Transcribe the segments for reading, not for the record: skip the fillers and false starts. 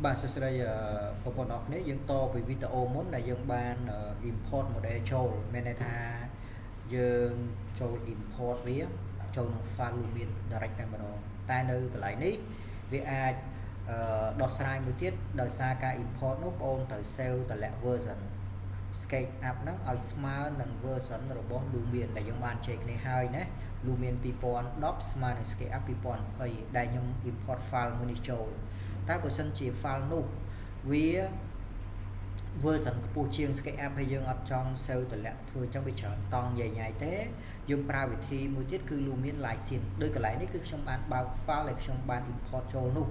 បាទសួស្តីបងប្អូនអរគ្នាយើងតពីវីដេអូមុនដែលយើងបាន import model ចូលមានន័យថាយើងចូល import វាចូលក្នុង file Lumion direct តែម្ដងតែនៅកន្លែងនេះវាអាចដោះស្រាយមួយទៀតដោយសារការ import នោះបងប្អូនត្រូវ save តម្លាក់ version SketchUp ហ្នឹងឲ្យស្មើនឹង version របស់ Lumion ដែលយើងបានជែកគ្នាហើយណា Lumion 2010ស្មើនឹង SketchUp 2020ដែលខ្ញុំ import file មួយនេះចូលតែបើសិនជា file នោះវា version ខ្ពស់ជាង SketchUp ហើយយើងអត់ចង់ save តម្លាក់ធ្វើចឹងវាច្រើនតង់ញ៉ៃទេយើងប្រើវិធីមួយទៀតគឺ Lumion License ដោយកន្លែងនេះគឺខ្ញុំបានបើក file ដែលខ្ញុំបាន import ចូលនោះ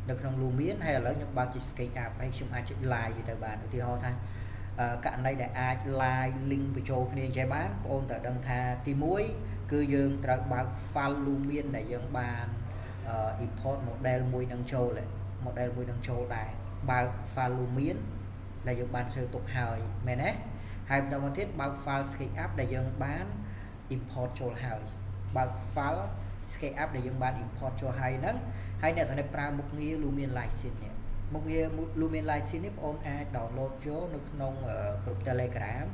នៅក្នុង Lumion ហើយឥឡូវខ្ញុំបើកជា SketchUp ហើយខ្ញុំអាចចុច live វាទៅបានឧទាហរណ៍ថាករណីដែលអាច live link បញ្ចូលគ្នាចេះបានបងប្អូនត្រូវដឹងថាទី1គឺយើងត្រូវបើក file Lumion ដែលយើងបាន import model មួយនឹងចូលmodel មួយនឹងចូលដែរបើក file Lumion ដែលយើងបានធ្វើទុកហើយមែនទេហើយបន្តមកទៀតបើក file SketchUp ដែលយើងបាន import ចូលហើយបើក file SketchUp ដែលយើងបាន import ចូលហើយហ្នឹងហើយអ្នកទាំងនេះប្រើមុខងារ Lumion License នេះមុខងារ Lumion License នេះបងប្អូនអាច download យកនៅក្នុងក្រុម Telegram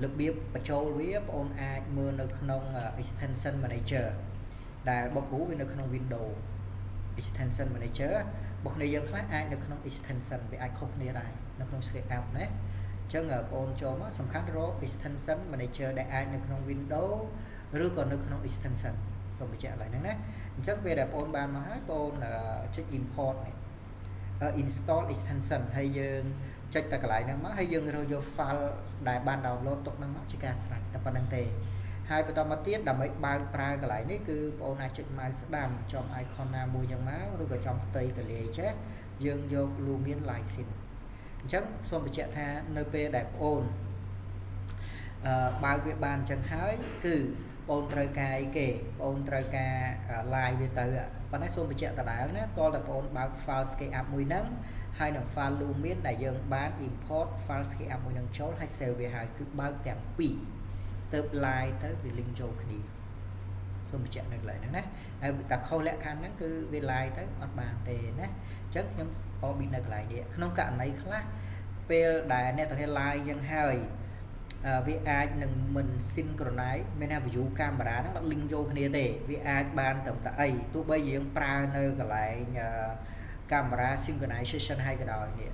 របៀបបញ្ចូលវាបងប្អូនអាចមើលនៅក្នុង Extension Manager ដែលបកគូវានៅក្នុង Windows Extension Manager របស់គ្នាយើងខ្លះអាចនៅក្នុង Extension វាអាចខុសគ្នាដែរនៅក្នុង SketchUp ណាអញ្ចឹងបងប្អូនចូលមកសំខាន់រក Extension Manager ដែលអាចនៅក្នុង Windows ឬក៏នៅក្នុង Extension សូមបញ្ជាក់ឡើងហ្នឹងណាអញ្ចឹងពេលដែលបងប្អូនបានមកហើយបងប្អូនចុច import នេះ install extension ហើយយើងចុចតែកន្លែងហ្នឹងមកហើយយើងរើសយក file ដែលបាន download ទុកហ្នឹងមកជាការស្រេចតែប៉ុណ្្នឹងទេហើយបន្តមកទៀតដើម្បីបើកប្រើកន្លែងនេះគឺបងប្អូនអាចចុច mouse ស្ដាំចំ icon ណាមួយចឹងមកឬក៏ចំផ្ទៃទលាយចេះយើងយក Lumion License អញ្ចឹងសូមបញ្ជាក់ថានៅពេលដែលបងប្អូនបើកវាបានចឹងហើយគឺបងត្រូវការអីគេបងត្រូវការ live វាទៅប៉ុន្តែសូមបញ្ជាក់ដដែលណាតើបងប្អូនបើក file SketchUp មួយហ្នឹងហើយនឹង file Lumion ដែលយើងបាន import file SketchUp មួយហ្នឹងចូលហើយ save វាហើយគឺបើកទាំងពីរទៅ live ទៅវា link ចូលគ្នាសូមបញ្ជាក់នៅកន្លែងហ្នឹងណាហើយតែខុសលក្ខខណ្ឌហ្នឹងគឺវា live ទៅអត់បានទេណាអញ្ចឹងខ្ញុំ orbit នៅកន្លែងនេះក្នុងករណីខ្លះពេលដែលអ្នកទាំងនេះ live យ៉ាងហើយវាអាចនឹងមិន synchronize មានថា view camera ហ្នឹងអត់ link ចូលគ្នាទេវាអាចបានត្រឹមតែអីទោះបីយើងប្រើនៅកន្លែង camera synchronization ហើយក៏ដោយនេះ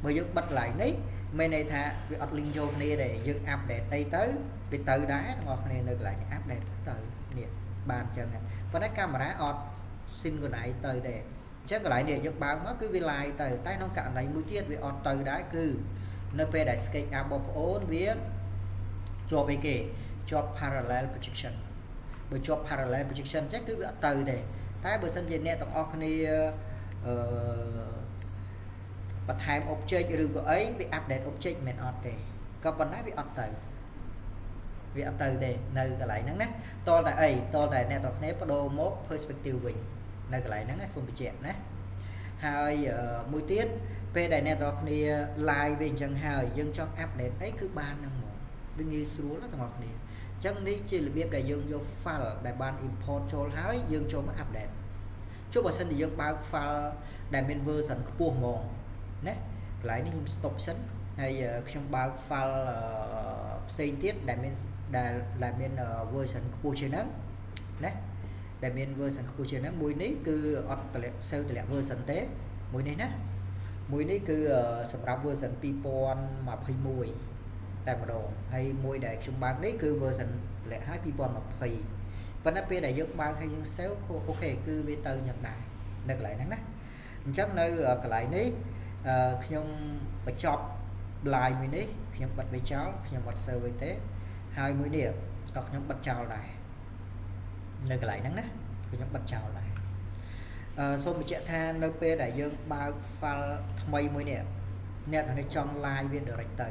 បើយើងបិទ live នេះមានន័យថាវាអត់ link ចូលគ្នាទេយើង update អីទៅវាទៅដែរទាំងអស់គ្នានៅកន្លែងនេះ update ទៅនេះបានអញ្ចឹងប៉ុន្តែ camera អត់ synchronize ទៅទេអញ្ចឹងកន្លែងនេះយើងបើកមកគឺវា live ទៅតែក្នុងករណីមួយទៀតវាអត់ទៅដែរគឺនៅពេលដែល SketchUp បងប្អូនវាជាប់អីគេជាប់ parallel projection បើជាប់ parallel projection អញ្ចឹងគឺវាអត់ទៅទេតែបើសិនជាអ្នកទាំងអស់គ្នាបន្ថែម object ឬក៏អីវា update object មិនអត់ទេក៏ប៉ុន្តែវាអត់ទៅទេនៅកន្លែងហ្នឹងណាតលតែអីតលតែអ្នកទាំងគ្នាបដូរមក perspective វិញនៅកន្លែងហ្នឹងសូមបញ្ជាក់ណាហើយមួយទៀតពេលដែលអ្នកទាំងគ្នា live វាអញ្ចឹងហើយយើងចង់ update អីគឺបានហ្នឹងមកវាងាយស្រួលទាំងអស់គ្នាអញ្ចឹងនេះជារបៀបដែលយើងយក file ដែលបាន import ចូលហើយយើងចូលមក update ចុះបើសិនជាយើងបើក file ដែលមាន version ខ្ពស់ហ្មងណាកន្លែងនេះខ្ញុំ stop សិនហើយខ្ញុំបើក file ផ្សេងទៀតដែលមាន version ខ្ពស់ជាងហ្នឹងណាដែលមាន version ខ្ពស់ជាងហ្នឹងមួយនេះគឺអត់តម្លាក់ save តម្លាក់ version ទេមួយនេះណាមួយនេះគឺសម្រាប់ version 2021តែម្ដងហើយមួយដែលខ្ញុំបើកនេះគឺ version តម្លាក់ឲ្យ2020ប៉ុន្តែពេលដែលយើងបើកហើយយើង save អូខេគឺវាទៅយ៉ាងដែរនៅកន្លែងហ្នឹងណាអញ្ចឹងនៅកន្លែងនេះខ្ញុំបញ្ចប់ live មួយនេះខ្ញុំបិទវាចោលខ្ញុំអត់ save វិញទេហើយមួយនេះក៏ខ្ញុំបិទចោលដែរនៅកន្លែងហ្នឹងណាខ្ញុំបិទចោលដែរសូមបញ្ជាក់ថានៅពេលដែលយើងបើក file ថ្មីមួយនេះអ្នកទាំងនេះចង់ live វា direct ទៅ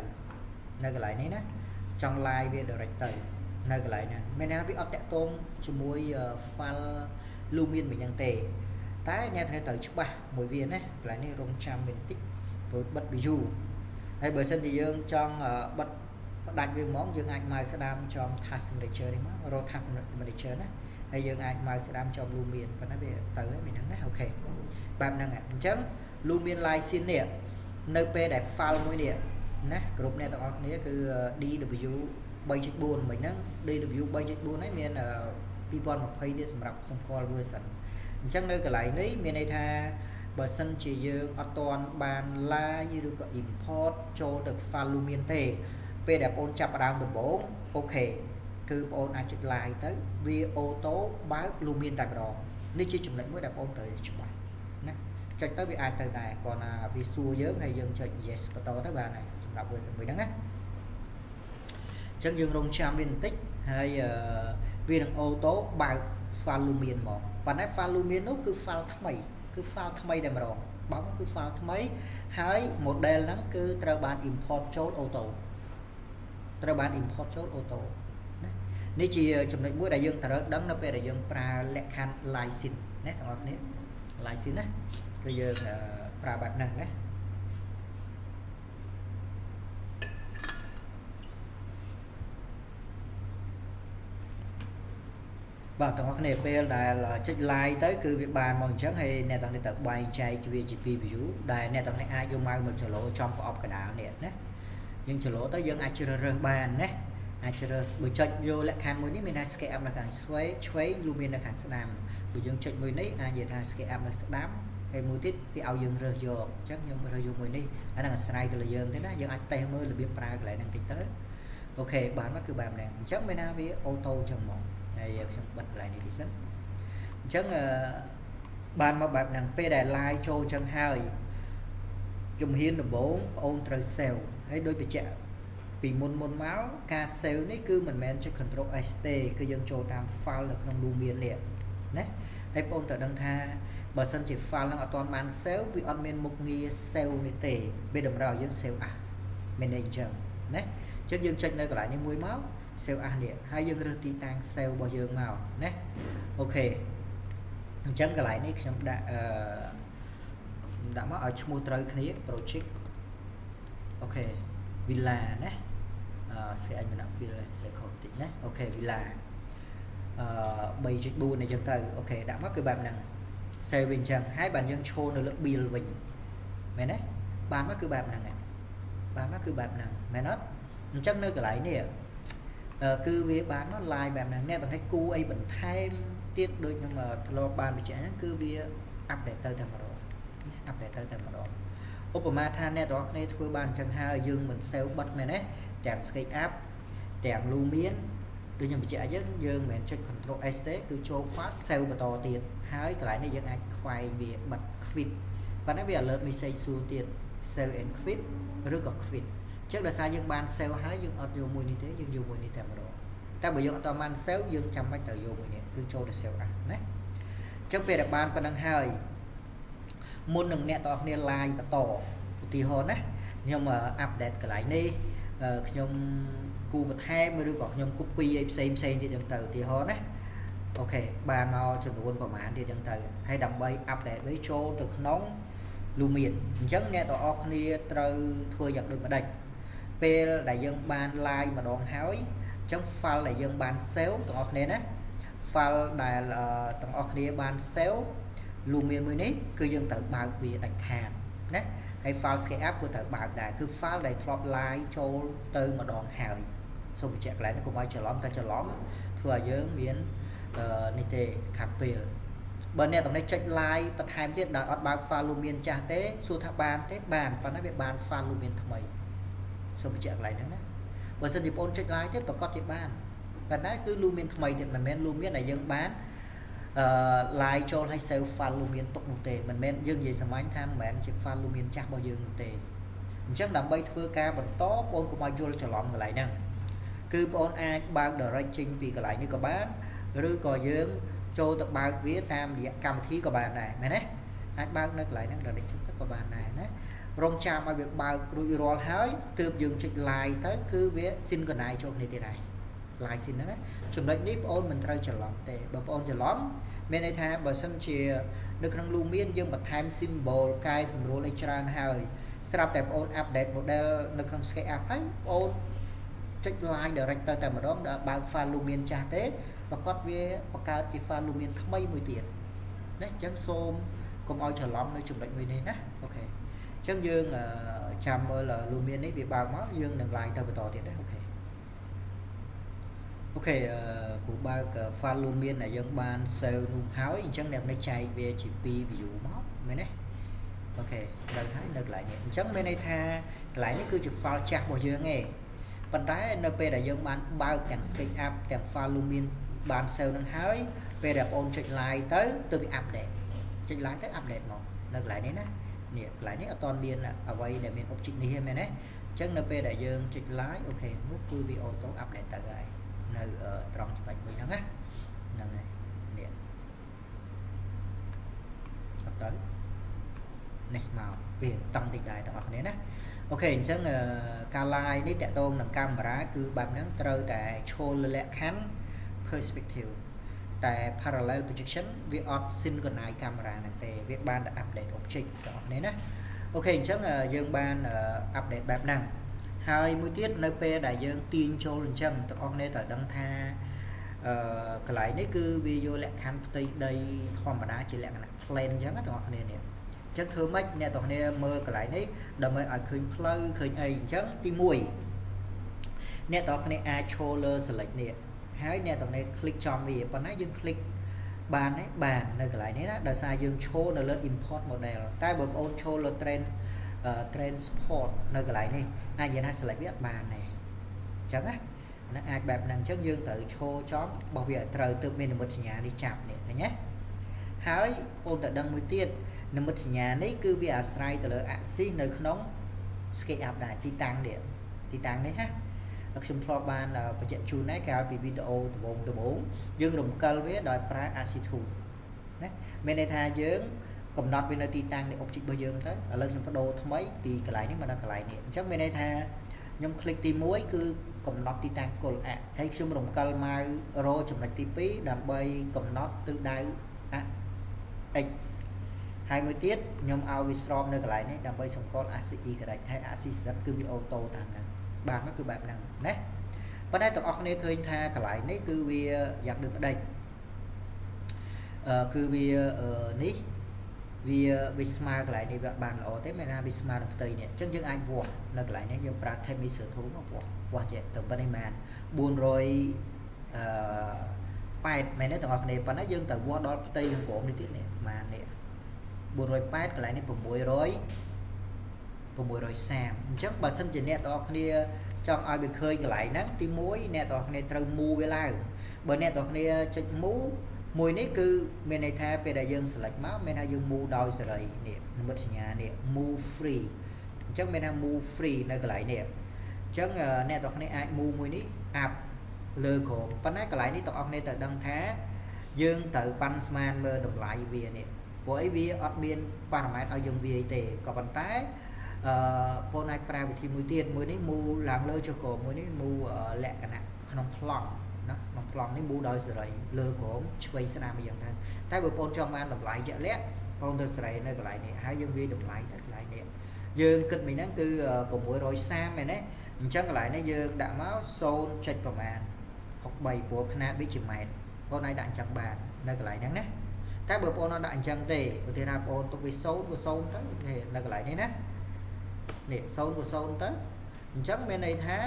នៅកន្លែងនេះណាចង់ live វា direct ទៅនៅកន្លែងហ្នឹងមានន័យថាវាអត់តាក់ទងជាមួយ file Lumion វិញហ្នឹងទេតែអ្នកទាំងនេះត្រូវច្បាស់មួយវាណាកន្លែងនេះរងចាំបន្តិចព្រោះបិទ view ហើយបើសិនជាយើងចង់បិទផ្ដាច់វាហ្មងយើងអាច mouse ស្ដាំចំ task manager នេះមករក task manager ណាហើយយើងអាច mouse ស្ដាំចំ Lumion ប៉ុន្តែវាទៅហើយមានហ្នឹងណាអូខេបែបហ្នឹងអញ្ចឹង Lumen Lysin នេះនៅពេលដែល file មួយនេះណាគ្រប់អ្នកទាំងអស់គ្នាគឺ DW 3.4 មិញហ្នឹង DW 3.4 ហ្នឹងមាន2020ទៀតសម្រាប់សម្គាល់ version អញ្ចឹងនៅកន្លែងនេះមានន័យថាបើសិនជាយើងអត់ទាន់បាន live ឬក៏ import ចូលទៅ file Lumen ទេពេលដែលបងចាប់ដើមដំបូងអូខេគឺបងអាចចុច live ទៅវាអូតូបើក Lumen តែម្ដងនេះជាចំណុចមួយដែលបងត្រូវច្បាស់ណាចុចទៅវាអាចទៅដែរគាត់ណាវាសួរយើងហើយយើងចុច yes បន្តទៅបានហើយសម្រាប់ version មួយហ្នឹងណាអញ្ចឹងយើងរងចាំវាបន្តិចហើយវានឹងអូតូបើក file Lumen មកប៉ុន្តែ file Lumen នោះគឺ file ថ្មីគឺ file ថ្មីតែម្ដងបើមកគឺ file ថ្មីហើយ model ហ្នឹងគឺត្រូវបាន import ចូលអូតូត្រូវបាន import ចូលអូតូណានេះជាចំណុចមួយដែលយើងត្រូវដឹងនៅពេលដែលយើងប្រើលក្ខខណ្ឌ Lysin ណាទាំងអស់គ្នា Lysin ណាគឺយើងប្រើបែបហ្នឹងណាបាទទាំងអស់គ្នាពេលដែលចុច like ទៅគឺវាបានមកអញ្ចឹងហើយអ្នកទាំងនេះទៅបែងចែកវាជា view ដែលអ្នកទាំងនេះអាចយកមកចលោចំប្រអប់កណ្ដាលនេះណាយើងចលោទៅយើងអាចជ្រើសរើសបានណាអាចជ្រើសបើចុចយកលក្ខខណ្ឌមួយនេះមានថា scale up នៅខាងឆ្វេង Lumen នៅខាងស្ដាំបើយើងចុចមួយនេះអាចនិយាយថា scale up នៅស្ដាំហើយមួយទៀតវាឲ្យយើងរើសយកអញ្ចឹងខ្ញុំរើសយកមួយនេះអាហ្នឹងអាស្រ័យទៅលើយើងទេណាយើងអាចតេស្តមើលរបៀបប្រើកន្លែងហ្នឹងតិចទៅអូខេបានមកគឺបែបហ្នឹងអញ្ចឹងមានថាវាអូតូអញ្ចឹងមកហើយខ្ញុំបិទកន្លែងនេះនេះសិនអញ្ចឹងបានមកបែបហ្នឹងពេលដែល live ចូលអញ្ចឹងហើយជំហានដំបូងបងអូនត្រូវ save ហើយដោយបញ្ជាក់ពីមុនមកការ save នេះគឺមិនមែនជា control S ទេគឺយើងចូលតាម file នៅក្នុង Lumen នេះណាហើយបងត្រូវដឹងថាបើសិនជា file ហ្នឹងអត់ទាន់បាន save វាអត់មានមុខងារ save នេះទេវាតម្រូវឲ្យយើង save as manager ណាអញ្ចឹងយើងចុចនៅកន្លែងនេះមួយមក save as នេះហើយយើងរើសទីតាំង save របស់យើងមកណាអូខេអញ្ចឹងកន្លែងនេះខ្ញុំដាក់មកឲ្យឈ្មោះត្រូវគ្នា project អូខេ villa ណាស្អីមិនដាក់ villa សេខុសតិចណាអូខេ villa 3.4 នេះចឹងទៅអូខេដាក់មកគឺបែបហ្នឹង save វិញចឹងហើយបានយើងឈរនៅលើ build វិញមែនទេបានមកគឺបែបហ្នឹងបានមកគឺបែបហ្នឹងមែនអត់អញ្ចឹងនៅកន្លែងនេះគឺវាបានមក live បែបហ្នឹងអ្នកទាំងនេះគូអីបន្ថែមទៀតដូចខ្ញុំធ្លាប់បានបញ្ជាក់ហ្នឹងគឺវា update ទៅតែម្ដង update ទៅតែម្ដងឧបមាថាអ្នកទាំងអស់គ្នាធ្វើបានអញ្ចឹងហើយយើងមិន save បិទមែនទេទាំង SketchUp ទាំង Lumen ដូចខ្ញុំបញ្ជាក់យើងមិនមែនចុច control S ទេគឺចូល file save បន្តទៀតហើយកន្លែងនេះយើងអាចខ្វែងវាបិទ quit ប៉ុន្តែវា alert message សួរទៀត save and quit ឬក៏ quit អញ្ចឹងដោយសារយើងបាន save ហើយយើងអត់យកមួយនេះទេយើងយកមួយនេះតែម្ដងតែបើយើងអត់បាន save យើងចាំបាច់ត្រូវយកមួយនេះគឺចូលទៅ save as ណាអញ្ចឹងពេលដែលបានប៉ុណ្ណឹងហើយមុននឹងអ្នកទាំងអស់គ្នា live បន្តឧទាហរណ៍ណាខ្ញុំ update កន្លែងនេះខ្ញុំគូបន្ថែមឬក៏ខ្ញុំ copy អីផ្សេងទៀតចឹងទៅឧទាហរណ៍ណាអូខេបានមកចំនួនប្រមាណទៀតចឹងទៅហើយដើម្បី update វាចូលទៅក្នុង Lumen អញ្ចឹងអ្នកទាំងអស់គ្នាត្រូវធ្វើយ៉ាងដូចម្ដេចពេលដែលយើងបាន live ម្ដងហើយអញ្ចឹង file ដែលយើងបាន save ទាំងអស់គ្នាណា file ដែលទាំងអស់គ្នាបាន save Lumen មួយនេះគឺយើងត្រូវបើកវាដាច់ខាតណាហើយ file SketchUp ក៏ត្រូវបើកដែរគឺ file ដែលធ្លាប់ live ចូលទៅម្ដងហើយសូមបញ្ជាក់កន្លែងនេះកុំឲ្យច្រឡំតែច្រឡំធ្វើឲ្យយើងមាននេះទេខាត់ពេលបើអ្នកទាំងនេះចុច live បន្ថែមទៀតដោយអត់បើក file Lumen ចាស់ទេសួរថាបានទេបានប៉ុន្តែវាបាន file Lumen ថ្មីសូមបញ្ជាក់កន្លែងហ្នឹងណាបើសិនជាបងចុច live ទៀតប្រកាសជាបានប៉ុន្តែគឺ Lumen ថ្មីទៀតមិនមែន Lumen ដែលយើងបានlive ចូលឲ្យ save file Lumen ទុកនោះទេមិនមែនយើងនិយាយសាមញ្ញថាមិនមែនជា file Lumen ចាស់របស់យើងនោះទេអញ្ចឹងដើម្បីធ្វើការបន្តបងកុំឲ្យយល់ច្រឡំកន្លែងហ្នឹងគឺបងអាចបើក direct ចេញពីកន្លែងនេះក៏បានឬក៏យើងចូលទៅបើកវាតាមរយៈកម្មវិធីក៏បានដែរមែនទេអាចបើកនៅកន្លែងហ្នឹង direct ចេញទៅក៏បានដែរណារងចាំឲ្យវាបើករួចរាល់ហើយទើបយើងចុច live ទៅគឺវា synchronize ចូលគ្នាទៀតដែរ live sync ហ្នឹងចំណុចនេះបងអូនមិនត្រូវច្រឡំទេបើបងអូនច្រឡំមានន័យថាបើសិនជានៅក្នុង Lumen យើងបន្ថែម symbol កែសម្រួលឲ្យច្រើនហើយស្រាប់តែបងអូន update model នៅក្នុង SketchUp ហើយបងអូនចុច live direct ទៅតែម្ដងដល់បើក file Lumen ចាស់ទេប្រកាសវាបង្កើតជា file Lumen ថ្មីមួយទៀតណាអញ្ចឹងសូម កុំឲ្យច្រឡំនៅចំណុចមួយនេះណាអូខេអញ្ចឹងយើងចាំមើល Lumen នេះវាបើកមកយើងនឹង ឡើងទៅបន្តទៀតដែរអូខេអូខេគ្រូបើក file Lumen ដែលយើងបាន save នោះហើយអញ្ចឹងអ្នកនេះចែកវាជា2 view មកមែនទេអូខេដល់ហើយនៅកន្លែងនេះអញ្ចឹងមានន័យថាកន្លែងនេះគឺជា file ចាស់របស់យើងឯងប៉ុន្តែនៅពេលដែលយើងបានបើកទាំង SketchUp ទាំង file Lumen បាន save នឹងហើយពេលដែលបងអូនចុច like ទៅវា update ចុច like ទៅ update មកនៅកន្លែងនេះណានេះកន្លែងនេះអត់ទាន់មានអ្វីដែលមាន object នេះទេមែនទេអញ្ចឹងនៅពេលដែលយើងចុច like អូខេនោះគឺវា auto update ទៅហើយនៅត្រង់ចំណុចមួយហ្នឹងណាហ្នឹងហើយនេះចុះទៅនេះមកវាតង់តិចដែរទាំងអស់គ្នាណាអូខេអញ្ចឹងការ live នេះតកតងនឹងកាមេរ៉ាគឺបែបហ្នឹងត្រូវតែឈរលក្ខខណ្ឌ perspective តែ parallel projection វាអត់ synchronize កាមេរ៉ាហ្នឹងទេវាបានតែ update object ទាំងអស់គ្នាណាអូខេអញ្ចឹងយើងបាន update បែបហ្នឹងហើយមួយទៀតនៅពេលដែលយើងទាញចូលអញ្ចឹងទាំងអស់គ្នាត្រូវដឹងថាកន្លែងនេះគឺវាយកលក្ខខណ្ឌផ្ទៃដីធម្មតាជាលក្ខណៈ plain អញ្ចឹងទាំងអស់គ្នានេះអញ្ចឹងធ្វើម៉េចអ្នកទាំងគ្នាមើលកន្លែងនេះដើម្បីឲ្យឃើញផ្លូវឃើញអីអញ្ចឹងទី1អ្នកទាំងគ្នាអាចឈរលើ select នេះហើយអ្នកទាំងគ្នា click ចំវាប៉ុន្តែយើង click បានទេបាននៅកន្លែងនេះណាដោយសារយើងឈរនៅលើ import model តែបើបងប្អូនឈរលើ transport នៅកន្លែងនេះអាចនិយាយថា select វាអត់បានទេអញ្ចឹងណាហ្នឹងអាចបែបហ្នឹងអញ្ចឹងយើងត្រូវឈរចំបោះវាឲ្យត្រូវទើបមាននិមិត្តសញ្ញានេះចាប់នេះឃើញទេហើយបងតែដឹងមួយទៀតនិមិត្តសញ្ញានេះគឺវាអាស្រ័យទៅលើ axis នៅក្នុង SketchUp ដែរទីតាំងនេះណាខ្ញុំធ្លាប់បានបញ្ជាក់ជូនដែរកាលពីវីដេអូដំបូងយើងរំកិលវាដោយប្រើ axis tool ណាមានន័យថាយើងកំណត់វានៅទីតាំងនៃ object របស់យើងទៅឥឡូវខ្ញុំបដូរថ្មីពីកន្លែងនេះមកដល់កន្លែងនេះអញ្ចឹងមានន័យថាខ្ញុំ click ទី1គឺកំណត់ទីតាំងគោលហើយខ្ញុំរំកិលម៉ៅរចំណុចទី2ដើម្បីកំណត់ទិសដៅ x ហើយមួយទៀតខ្ញុំឲ្យវាស្របនៅកន្លែងនេះដើម្បីសម្គាល់ axis y ហើយ axis z គឺវាអូតូតាមហ្នឹងបាទនោះគឺបែបហ្នឹងណាប៉ុន្តែទាំងអស់គ្នាឃើញថាកន្លែងនេះគឺវាយ៉ាងដូចផ្ដេចគឺវានេះវាស្មើកន្លែងនេះវាបានល្អទេមានថាវាស្មើនឹងផ្ទៃនេះអញ្ចឹងយើងអាចវាស់នៅកន្លែងនេះយើងប្រើ tape measure tool មកវាស់ចេះទៅប៉ុណ្ណេះមែន400 មែនទេទាំងអស់គ្នាប៉ុន្តែយើងទៅវាស់ដល់ផ្ទៃខាងក្រោមនេះទៀតនេះម៉ាននេះ408កន្លែងនេះ630អញ្ចឹងបើសិនជាអ្នកទាំងអស់គ្នាចង់ឲ្យវាឃើញកន្លែងហ្នឹងទី1អ្នកទាំងអស់គ្នាត្រូវ move វាឡើងបើអ្នកទាំងអស់គ្នាចុច move មួយនេះគឺមានន័យថាពេលដែលយើង select មកមានថាយើង move ដោយសេរីនេះនិមិត្តសញ្ញានេះ move free អញ្ចឹងមានថា move free នៅកន្លែងនេះអញ្ចឹងអ្នកទាំងអស់គ្នាអាច move មួយនេះ up លើក្រោមប៉ុន្តែកន្លែងនេះទាំងអស់គ្នាត្រូវដឹងថាយើងត្រូវប៉ាន់ស្មានមើលតម្លៃវានេះព្រោះអីវាអត់មានប៉ារ៉ាម៉ែត្រឲ្យយើងវាយទេក៏ប៉ុន្តែបងអាចប្រើវិធីមួយទៀតមួយនេះ move ឡើងលើចុះក្រោមមួយនេះ move លក្ខណៈក្នុងប្លង់ណាក្នុងប្លង់នេះ move ដោយសេរីលើក្រោមឆ្វេងស្ដាំអីយ៉ាងទៅតែបើបងចង់បានតម្លៃជាក់លាក់បងទៅសេរីនៅកន្លែងនេះហើយយើងវាយតម្លៃទៅកន្លែងនេះយើងគិតមិញហ្នឹងគឺ630មែនទេអញ្ចឹងកន្លែងនេះយើងដាក់មក0.ប្រមាណ63ព្រោះຂະຫນາតវាជាម៉ែត្របងអាចដាក់អញ្ចឹងបាននៅកន្លែងហ្នឹងណាតែបើបងអត់ដាក់អញ្ចឹងទេឧទាហរណ៍បងទុកវា0ក៏0ទៅនៅកន្លែងនេះណានេះ0ក៏0ទៅអញ្ចឹងមានន័យថា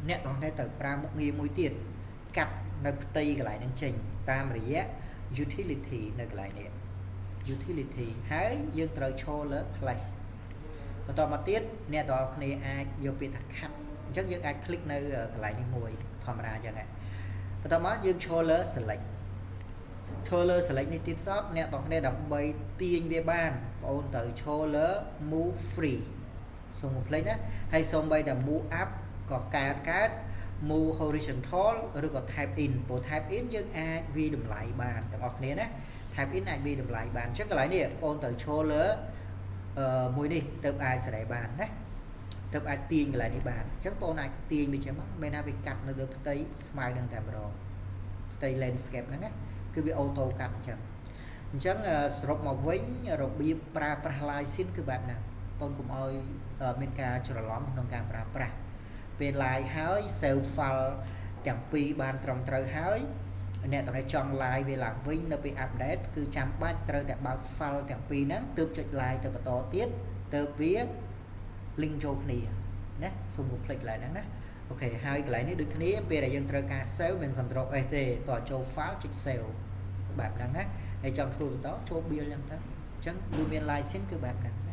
អ្នកต้องតែទៅប្រើមុខងារមួយទៀតកាត់នៅផ្ទៃកន្លែងហ្នឹងចេញតាមរយៈ utility នៅកន្លែងនេះ utility ហើយយើងត្រូវឈរលើ place បន្តមកទៀតអ្នកទាំងអស់គ្នាអាចយកពាក្យថា cut អញ្ចឹងយើងអាច click នៅកន្លែងនេះមួយធម្មតាអញ្ចឹងបន្តមកយើងឈរលើ select នេះទៀតសោតអ្នកទាំងគ្នាដើម្បីទាញវាបានបងអូនត្រូវឈរលើ move free សូមកុំភ្លេចណាហើយសូម្បីតែ move up ក៏កើត move horizontal ឬក៏ type in ព្រោះ type in យើងអាចវាយតម្លៃបានទាំងអស់គ្នាណា type in អាចវាយតម្លៃបានអញ្ចឹងកន្លែងនេះបងអូនត្រូវឈរលើមួយនេះទៅអាចសេរីបានណាទៅអាចទាញកន្លែងនេះបានអញ្ចឹងបងអូនអាចទាញវាចេះមកមានថាវាកាត់នៅលើផ្ទៃស្មៅនឹងតែម្ដងផ្ទៃ landscape ហ្នឹងណាគឺវាអូតូកាត់អញ្ចឹងសរុបមកវិញរបៀបប្រើប្រាស់ line scene គឺបែបហ្នឹងបងកុំឲ្យមានការច្រឡំក្នុងការប្រើប្រាស់ពេល line ហើយ save file ទាំងពីរបានត្រឹមត្រូវហើយ អ្នកតំណែងចង់ live វាឡើងវិញនៅពេល update គឺចាំបាច់ត្រូវតែបើក file ទាំងពីរហ្នឹងទើបចុច live ទៅបន្តទៀតទើបវា link ចូលគ្នាណាសូមកុំភ្លេចកន្លែងហ្នឹងណាអូខេហើយកន្លែងនេះដូចគ្នាពេលដែលយើងត្រូវការ save មិន control S ទេតោះចូល file ចុច save បែបហ្នឹងណាហើយចង់ធ្វើបន្តចូល build អញ្ចឹងទៅអញ្ចឹង Lumion license គឺបែបហ្នឹងណា